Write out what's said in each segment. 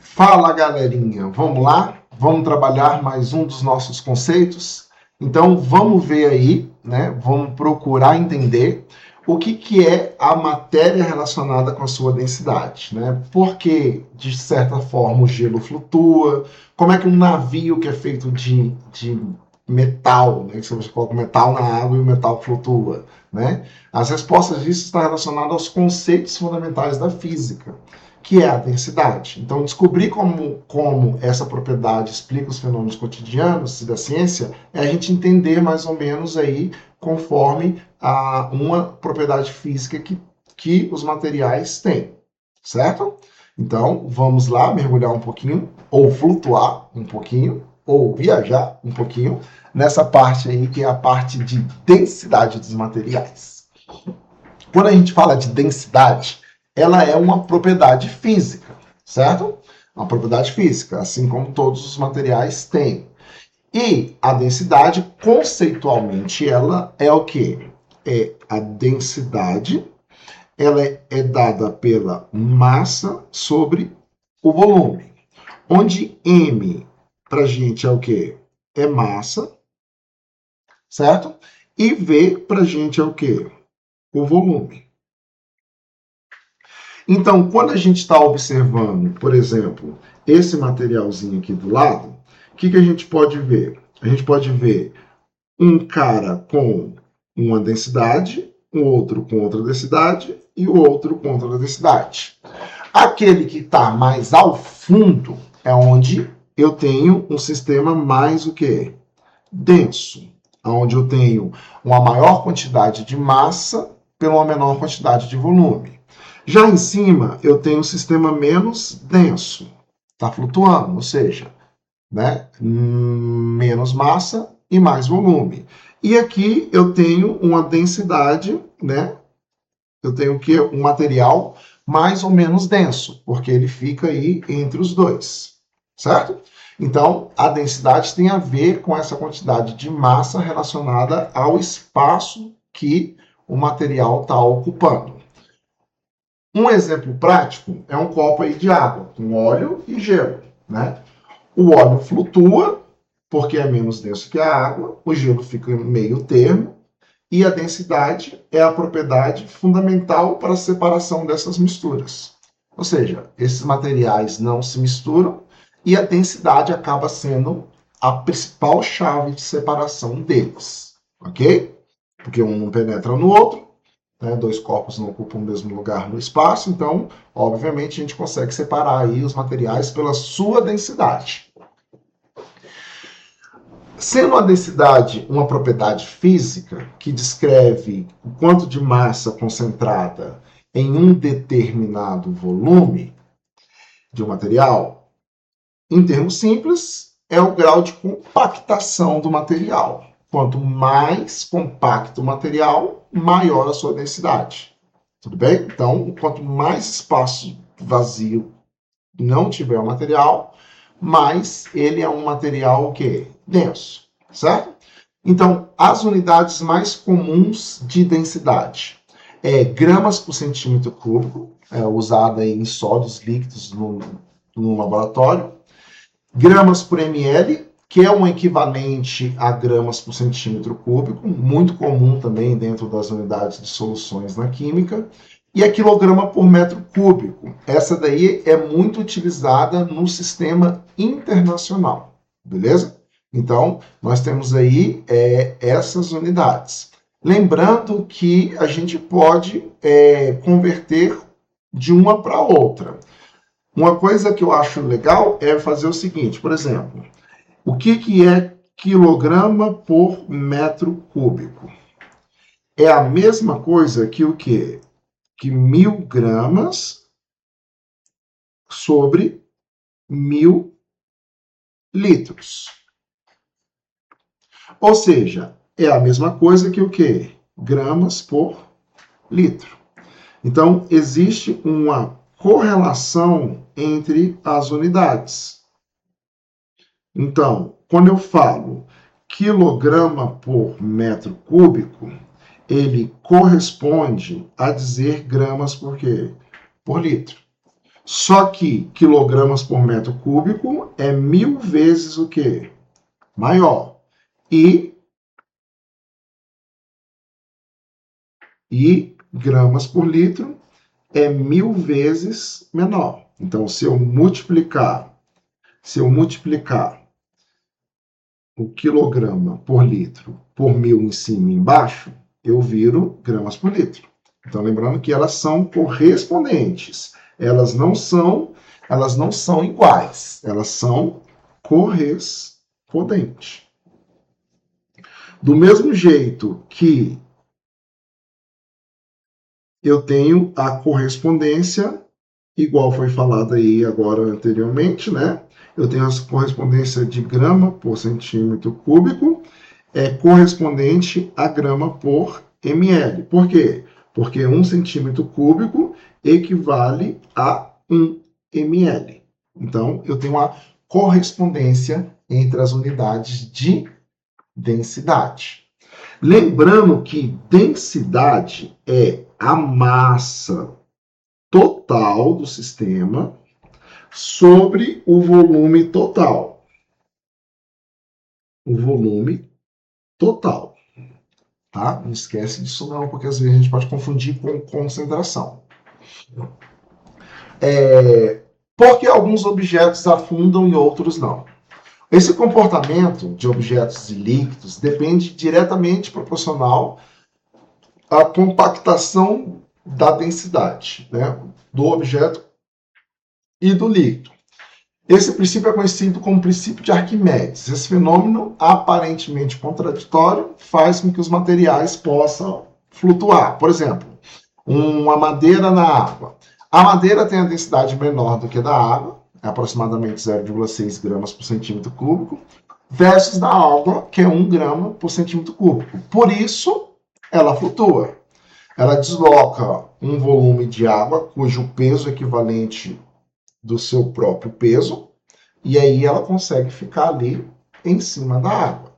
Fala, galerinha, vamos lá? Vamos trabalhar mais um dos nossos conceitos? Então, vamos ver aí, né? Vamos procurar entender o que é a matéria relacionada com a sua densidade, né? Por que, de certa forma, o gelo flutua? Como é que um navio que é feito de metal, né? Que você coloca o metal na água e o metal flutua, né? As respostas disso estão relacionadas aos conceitos fundamentais da física, que é a densidade. Então, descobrir como essa propriedade explica os fenômenos cotidianos da ciência é a gente entender mais ou menos aí conforme uma propriedade física que os materiais têm, certo? Então, vamos lá mergulhar um pouquinho, ou flutuar um pouquinho, ou viajar um pouquinho, nessa parte aí que é a parte de densidade dos materiais. Quando a gente fala de densidade, ela é uma propriedade física, certo? Uma propriedade física, assim como todos os materiais têm. E a densidade, conceitualmente, ela é o quê? É a densidade, ela é dada pela massa sobre o volume, onde M para a gente é o quê? É massa, certo? E V para a gente é o quê? O volume. Então, quando a gente está observando, por exemplo, esse materialzinho aqui do lado, o que a gente pode ver? A gente pode ver um cara com uma densidade, um outro com outra densidade e o outro com outra densidade. Aquele que está mais ao fundo é onde eu tenho um sistema mais o quê? Denso, onde eu tenho uma maior quantidade de massa pela uma menor quantidade de volume. Já em cima, eu tenho um sistema menos denso, está flutuando, ou seja, né, menos massa e mais volume. E aqui eu tenho uma densidade, né, eu tenho que um material mais ou menos denso, porque ele fica aí entre os dois, certo? Então, a densidade tem a ver com essa quantidade de massa relacionada ao espaço que o material está ocupando. Um exemplo prático é um copo aí de água, com óleo e gelo, né? O óleo flutua, porque é menos denso que a água, o gelo fica em meio termo, e a densidade é a propriedade fundamental para a separação dessas misturas. Ou seja, esses materiais não se misturam e a densidade acaba sendo a principal chave de separação deles, ok? Porque um não penetra no outro, né? Dois corpos não ocupam o mesmo lugar no espaço, então, obviamente, a gente consegue separar aí os materiais pela sua densidade. Sendo a densidade uma propriedade física que descreve o quanto de massa concentrada em um determinado volume de um material, em termos simples, é o grau de compactação do material. Quanto mais compacto o material, maior a sua densidade. Tudo bem? Então, quanto mais espaço vazio não tiver o material, mais ele é um material o quê? Denso, certo? Então, as unidades mais comuns de densidade é gramas por centímetro cúbico, usada em sólidos líquidos no laboratório, gramas por ml, que é um equivalente a gramas por centímetro cúbico, muito comum também dentro das unidades de soluções na química, e a quilograma por metro cúbico. Essa daí é muito utilizada no sistema internacional, beleza? Então, nós temos aí essas unidades. Lembrando que a gente pode converter de uma para outra. Uma coisa que eu acho legal é fazer o seguinte, por exemplo, o que é quilograma por metro cúbico? É a mesma coisa que o quê? Que 1.000 gramas sobre 1.000 litros. Ou seja, é a mesma coisa que o quê? Gramas por litro. Então, existe uma correlação entre as unidades. Então, quando eu falo quilograma por metro cúbico, ele corresponde a dizer gramas por quê? Por litro. Só que quilogramas por metro cúbico é 1000 vezes o quê? Maior. E gramas por litro é 1000 vezes menor. Então, se eu multiplicar o quilograma por litro por 1000 em cima e embaixo, eu viro gramas por litro. Então, lembrando que elas são correspondentes. Elas não são iguais. Elas são correspondentes. Do mesmo jeito que eu tenho a correspondência, igual foi falado aí agora anteriormente, né? Eu tenho a correspondência de grama por centímetro cúbico, é correspondente a grama por ml. Por quê? Porque 1 centímetro cúbico equivale a 1 ml. Então, eu tenho uma correspondência entre as unidades de densidade. Lembrando que densidade é a massa total do sistema sobre o volume total. O volume total. Tá? Não esquece disso não, porque às vezes a gente pode confundir com concentração. Porque alguns objetos afundam e outros não. Esse comportamento de objetos e líquidos depende diretamente proporcional à compactação da densidade, né, do objeto e do líquido. Esse princípio é conhecido como princípio de Arquimedes. Esse fenômeno, aparentemente contraditório, faz com que os materiais possam flutuar. Por exemplo, uma madeira na água. A madeira tem a densidade menor do que a da água, aproximadamente 0,6 gramas por centímetro cúbico, versus da água, que é 1 grama por centímetro cúbico. Por isso, ela flutua. Ela desloca um volume de água, cujo peso é equivalente do seu próprio peso, e aí ela consegue ficar ali em cima da água.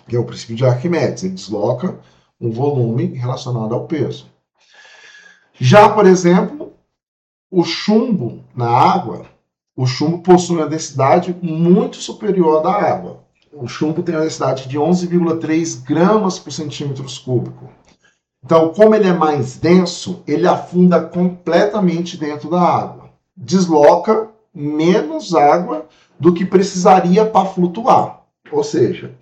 Que é o princípio de Arquimedes, ele desloca um volume relacionado ao peso. Já, por exemplo, o chumbo na água, o chumbo possui uma densidade muito superior à da água. O chumbo tem uma densidade de 11,3 gramas por centímetro cúbico. Então, como ele é mais denso, ele afunda completamente dentro da água. Desloca menos água do que precisaria para flutuar. Ou seja,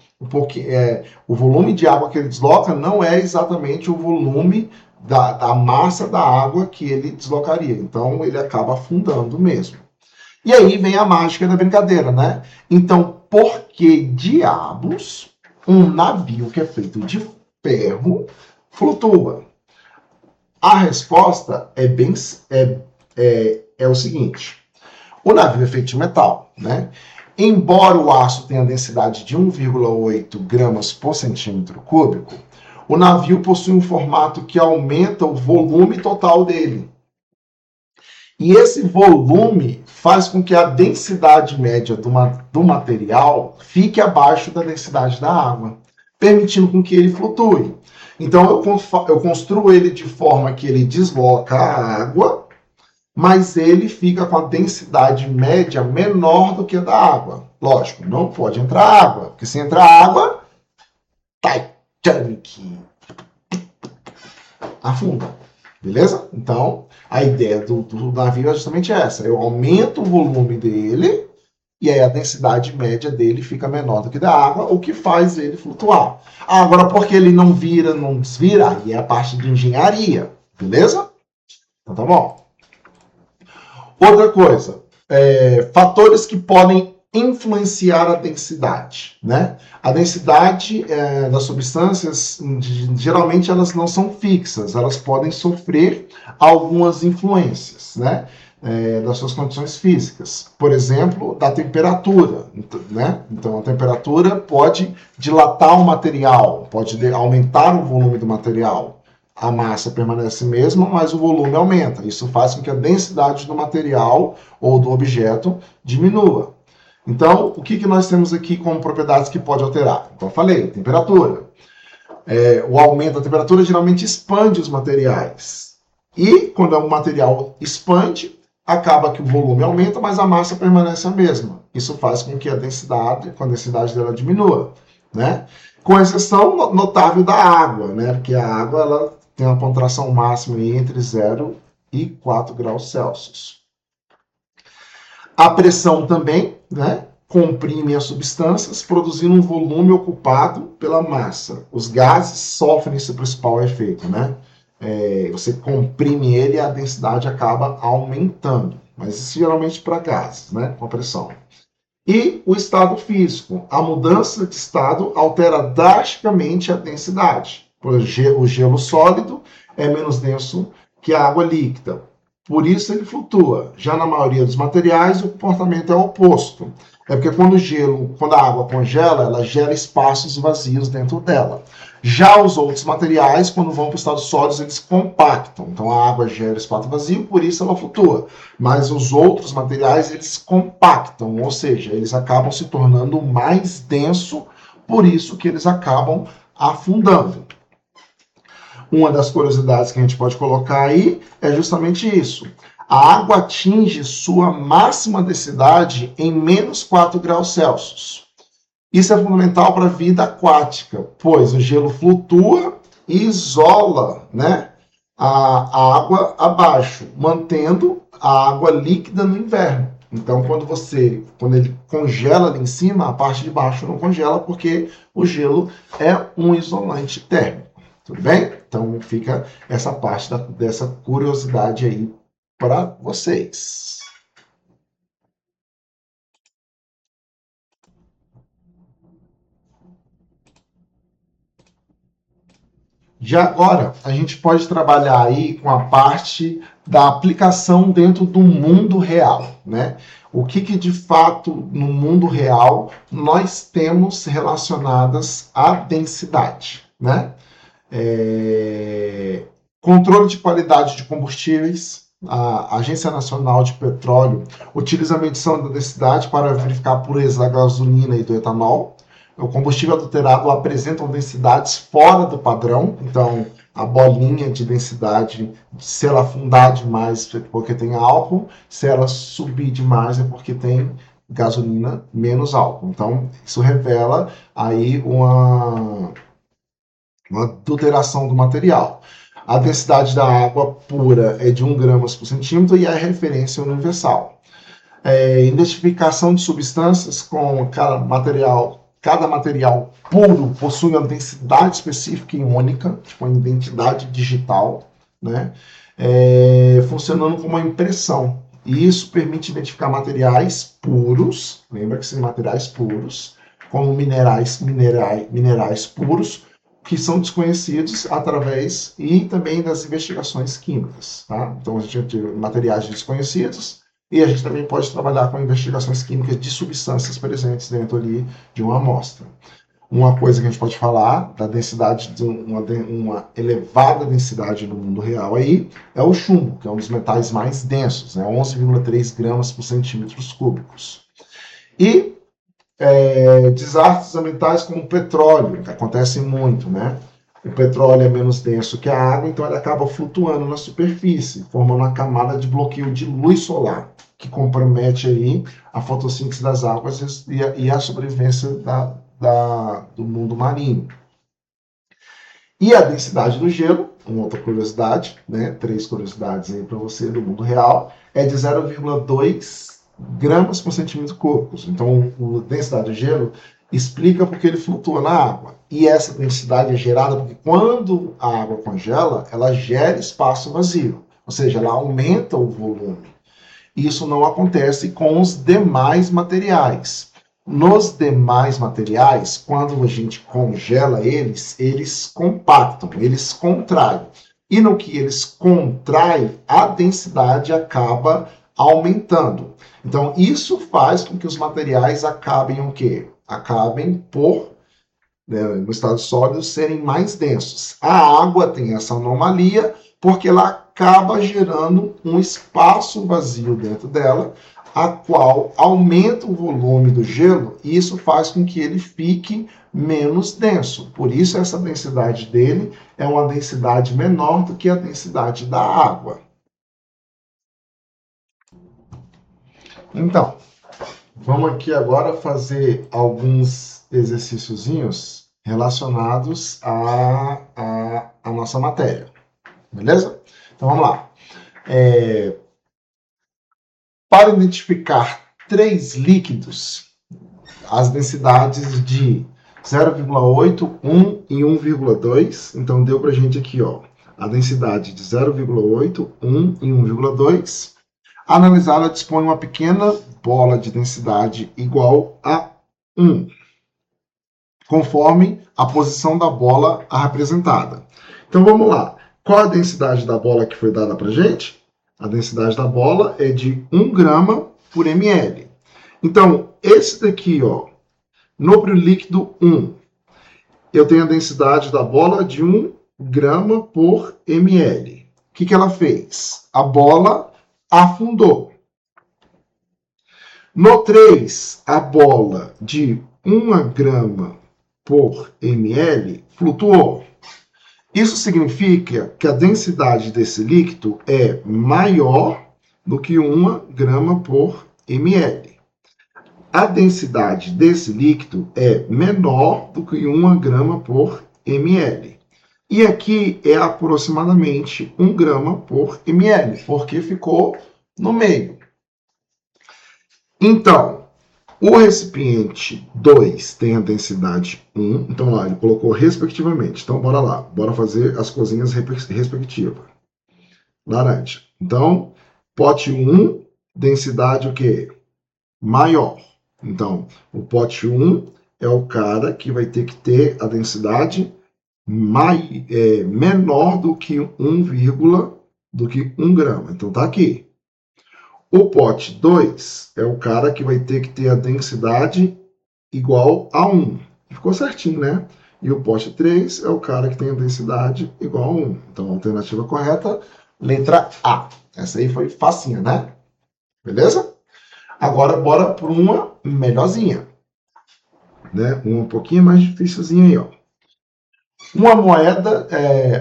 o volume de água que ele desloca não é exatamente o volume da massa da água que ele deslocaria. Então, ele acaba afundando mesmo. E aí vem a mágica da brincadeira, né? Então, por que diabos um navio que é feito de ferro flutua? A resposta é o seguinte. O navio é feito de metal, né? Embora o aço tenha densidade de 1,8 gramas por centímetro cúbico, o navio possui um formato que aumenta o volume total dele. E esse volume faz com que a densidade média do material fique abaixo da densidade da água, permitindo com que ele flutue. Então, eu construo ele de forma que ele desloca a água, mas ele fica com a densidade média menor do que a da água. Lógico, não pode entrar água, porque se entrar água, Titanic afunda. Beleza? Então, a ideia do navio é justamente essa. Eu aumento o volume dele e aí a densidade média dele fica menor do que da água, o que faz ele flutuar. Agora, porque ele não vira, não desvira, aí é a parte de engenharia. Beleza? Então tá bom. Outra coisa, fatores que podem influenciar a densidade, né? A densidade das substâncias, geralmente elas não são fixas, elas podem sofrer algumas influências, né? Das suas condições físicas. Por exemplo, da temperatura, né? Então a temperatura pode dilatar o material, pode aumentar o volume do material. A massa permanece a mesma, mas o volume aumenta. Isso faz com que a densidade do material ou do objeto diminua. Então, o que nós temos aqui como propriedades que pode alterar? Como eu falei, temperatura. O aumento da temperatura geralmente expande os materiais. E quando o material expande, acaba que o volume aumenta, mas a massa permanece a mesma. Isso faz com que a densidade dela diminua, né? Com exceção notável da água, né? Porque a água ela tem uma contração máxima entre 0 e 4 graus Celsius. A pressão também, né? Comprime as substâncias, produzindo um volume ocupado pela massa. Os gases sofrem esse principal efeito, né? Você comprime ele e a densidade acaba aumentando. Mas isso geralmente para gases, né? Com a pressão. E o estado físico. A mudança de estado altera drasticamente a densidade. O gelo sólido é menos denso que a água líquida. Por isso ele flutua. Já na maioria dos materiais, o comportamento é o oposto. É porque quando a água congela, ela gera espaços vazios dentro dela. Já os outros materiais, quando vão para o estado sólido, eles compactam. Então a água gera espaço vazio, por isso ela flutua. Mas os outros materiais, eles compactam, ou seja, eles acabam se tornando mais denso, por isso que eles acabam afundando. Uma das curiosidades que a gente pode colocar aí é justamente isso. A água atinge sua máxima densidade em menos 4 graus Celsius. Isso é fundamental para a vida aquática, pois o gelo flutua e isola, né, a água abaixo, mantendo a água líquida no inverno. Então, quando ele congela ali em cima, a parte de baixo não congela, porque o gelo é um isolante térmico. Tudo bem? Então, fica essa parte dessa curiosidade aí para vocês. Já agora, a gente pode trabalhar aí com a parte da aplicação dentro do mundo real, né? O que de fato no mundo real nós temos relacionadas à densidade, né? Controle de qualidade de combustíveis. A Agência Nacional de Petróleo utiliza a medição da densidade para verificar a pureza da gasolina e do etanol. O combustível adulterado apresenta densidades fora do padrão, então a bolinha de densidade, se ela afundar demais é porque tem álcool, se ela subir demais é porque tem gasolina menos álcool. Então isso revela aí uma adulteração do material. A densidade da água pura é de 1 gramas por centímetro e é a referência universal. Identificação de substâncias com cada material puro possui uma densidade específica e única, tipo uma identidade digital, né? Funcionando como uma impressão. E isso permite identificar materiais puros, lembra que são materiais puros, como minerais puros, que são desconhecidos através e também das investigações químicas. Tá? Então a gente tem materiais desconhecidos, e a gente também pode trabalhar com investigações químicas de substâncias presentes dentro ali de uma amostra. Uma coisa que a gente pode falar da densidade, de uma elevada densidade no mundo real aí, é o chumbo, que é um dos metais mais densos, né? 11,3 gramas por centímetros cúbicos. E desastres ambientais como o petróleo, que acontecem muito, né? O petróleo é menos denso que a água, então ele acaba flutuando na superfície, formando uma camada de bloqueio de luz solar, que compromete aí a fotossíntese das águas e a sobrevivência do mundo marinho. E a densidade do gelo, uma outra curiosidade, né? 3 curiosidades aí para você do mundo real, é de 0,2 gramas por centímetro cúbicos. Então, a densidade do gelo explica porque ele flutua na água. E essa densidade é gerada porque quando a água congela, ela gera espaço vazio, ou seja, ela aumenta o volume. Isso não acontece com os demais materiais. Nos demais materiais, quando a gente congela eles, eles compactam, eles contraem. E no que eles contraem, a densidade acaba aumentando. Então, isso faz com que os materiais acabem o quê? Acabem por, no estado sólido, serem mais densos. A água tem essa anomalia porque ela acaba gerando um espaço vazio dentro dela, a qual aumenta o volume do gelo e isso faz com que ele fique menos denso. Por isso, essa densidade dele é uma densidade menor do que a densidade da água. Então, vamos aqui agora fazer alguns exercíciozinhos relacionados à nossa matéria, beleza? Então vamos lá. Para identificar três líquidos, as densidades de 0,8, 1 e 1,2. Então deu para a gente aqui, ó, a densidade de 0,8, 1 e 1,2. Analisada dispõe uma pequena bola de densidade igual a 1, conforme a posição da bola representada. Então vamos lá. Qual a densidade da bola que foi dada para a gente? A densidade da bola é de 1 grama por ml. Então, esse daqui, ó, núcleo líquido 1, eu tenho a densidade da bola de 1 grama por ml. O que ela fez? A bola afundou. No 3, a bola de 1 grama por ml flutuou. Isso significa que a densidade desse líquido é maior do que 1 grama por ml. A densidade desse líquido é menor do que 1 grama por ml. E aqui é aproximadamente 1 grama por ml, porque ficou no meio. Então, o recipiente 2 tem a densidade 1. Então, lá, ele colocou respectivamente. Então, bora lá. Bora fazer as coisinhas respectivas. Laranja. Então, pote 1, densidade o quê? Maior. Então, o pote 1 é o cara que vai ter que ter a densidade menor do que 1 grama. Então, tá aqui. O pote 2 é o cara que vai ter que ter a densidade igual a 1. Ficou certinho, né? E o pote 3 é o cara que tem a densidade igual a 1. Então, a alternativa correta, letra A. Essa aí foi facinha, né? Beleza? Agora, bora para uma melhorzinha. Né? Uma um pouquinho mais dificilzinha aí, ó. Uma moeda,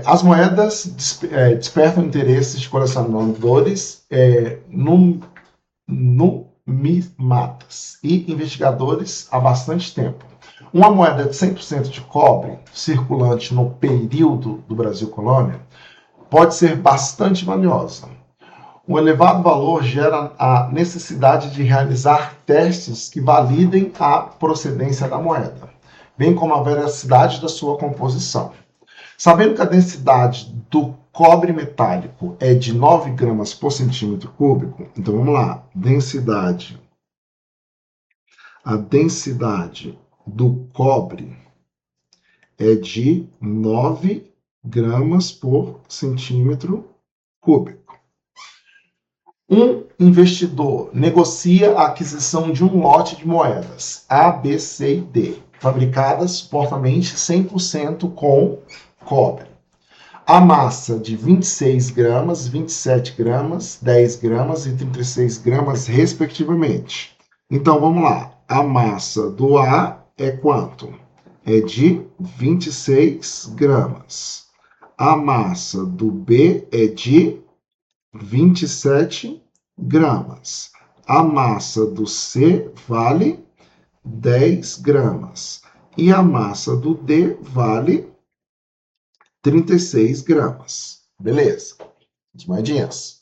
as moedas despertam interesses de colecionadores numismatas e investigadores há bastante tempo. Uma moeda de 100% de cobre, circulante no período do Brasil colônia, pode ser bastante valiosa. O elevado valor gera a necessidade de realizar testes que validem a procedência da moeda, bem como a veracidade da sua composição. Sabendo que a densidade do cobre metálico é de 9 gramas por centímetro cúbico, então vamos lá, densidade. A densidade do cobre é de 9 gramas por centímetro cúbico. Um investidor negocia a aquisição de um lote de moedas A, B, C e D, fabricadas supostamente 100% com cobre. A massa de 26 gramas, 27 gramas, 10 gramas e 36 gramas, respectivamente. Então, vamos lá. A massa do A é quanto? É de 26 gramas. A massa do B é de 27 gramas. A massa do C vale 10 gramas. E a massa do D vale 36 gramas. Beleza. As moedinhas.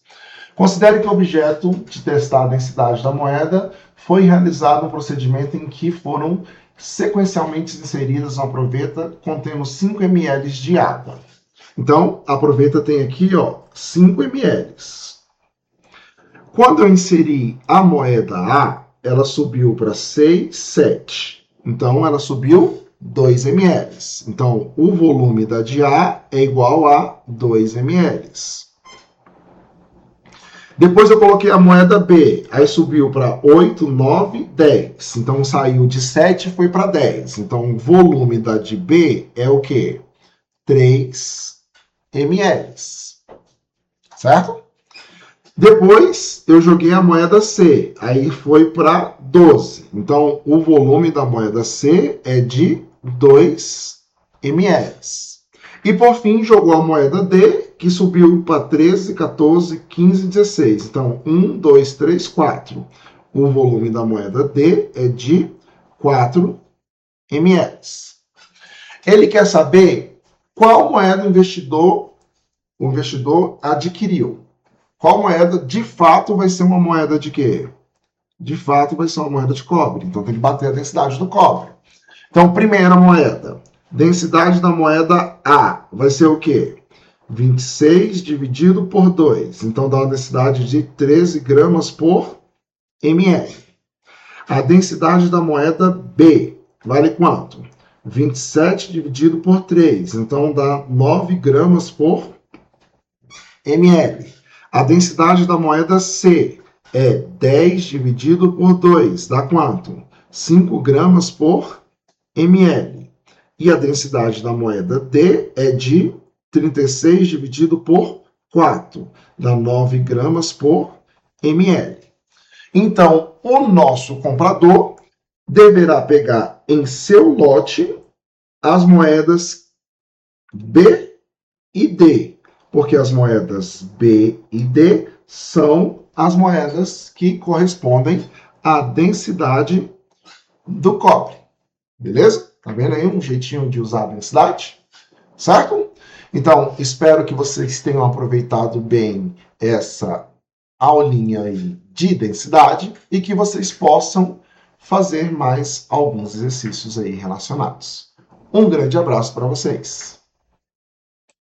Considere que o objeto de testar a densidade da moeda foi realizado um procedimento em que foram sequencialmente inseridas uma proveta contendo 5 ml de água. Então, a proveta tem aqui, ó, 5 ml. Quando eu inseri a moeda A, ela subiu para 6, 7. Então, ela subiu 2 ml. Então, o volume da de A é igual a 2 ml. Depois eu coloquei a moeda B, aí subiu para 8, 9, 10. Então, saiu de 7 e foi para 10. Então, o volume da de B é o quê? 3 ml. Certo? Depois, eu joguei a moeda C, aí foi para 12. Então, o volume da moeda C é de 2 ml. E, por fim, jogou a moeda D, que subiu para 13, 14, 15, 16. Então, 1, 2, 3, 4. o volume da moeda D é de 4 ml. Ele quer saber qual moeda o investidor adquiriu. Qual moeda de fato vai ser uma moeda de quê? De fato vai ser uma moeda de cobre. Então tem que bater a densidade do cobre. Então, primeira moeda. Densidade da moeda A vai ser o quê? 26 dividido por 2. Então dá uma densidade de 13 gramas por ml. A densidade da moeda B vale quanto? 27 dividido por 3. Então dá 9 gramas por ml. A densidade da moeda C é 10 dividido por 2. Dá quanto? 5 gramas por ml. E a densidade da moeda D é de 36 dividido por 4. Dá 9 gramas por ml. Então, o nosso comprador deverá pegar em seu lote as moedas B e D, porque as moedas B e D são as moedas que correspondem à densidade do cobre. Beleza? Tá vendo aí um jeitinho de usar a densidade? Certo? Então, espero que vocês tenham aproveitado bem essa aulinha aí de densidade e que vocês possam fazer mais alguns exercícios aí relacionados. Um grande abraço para vocês.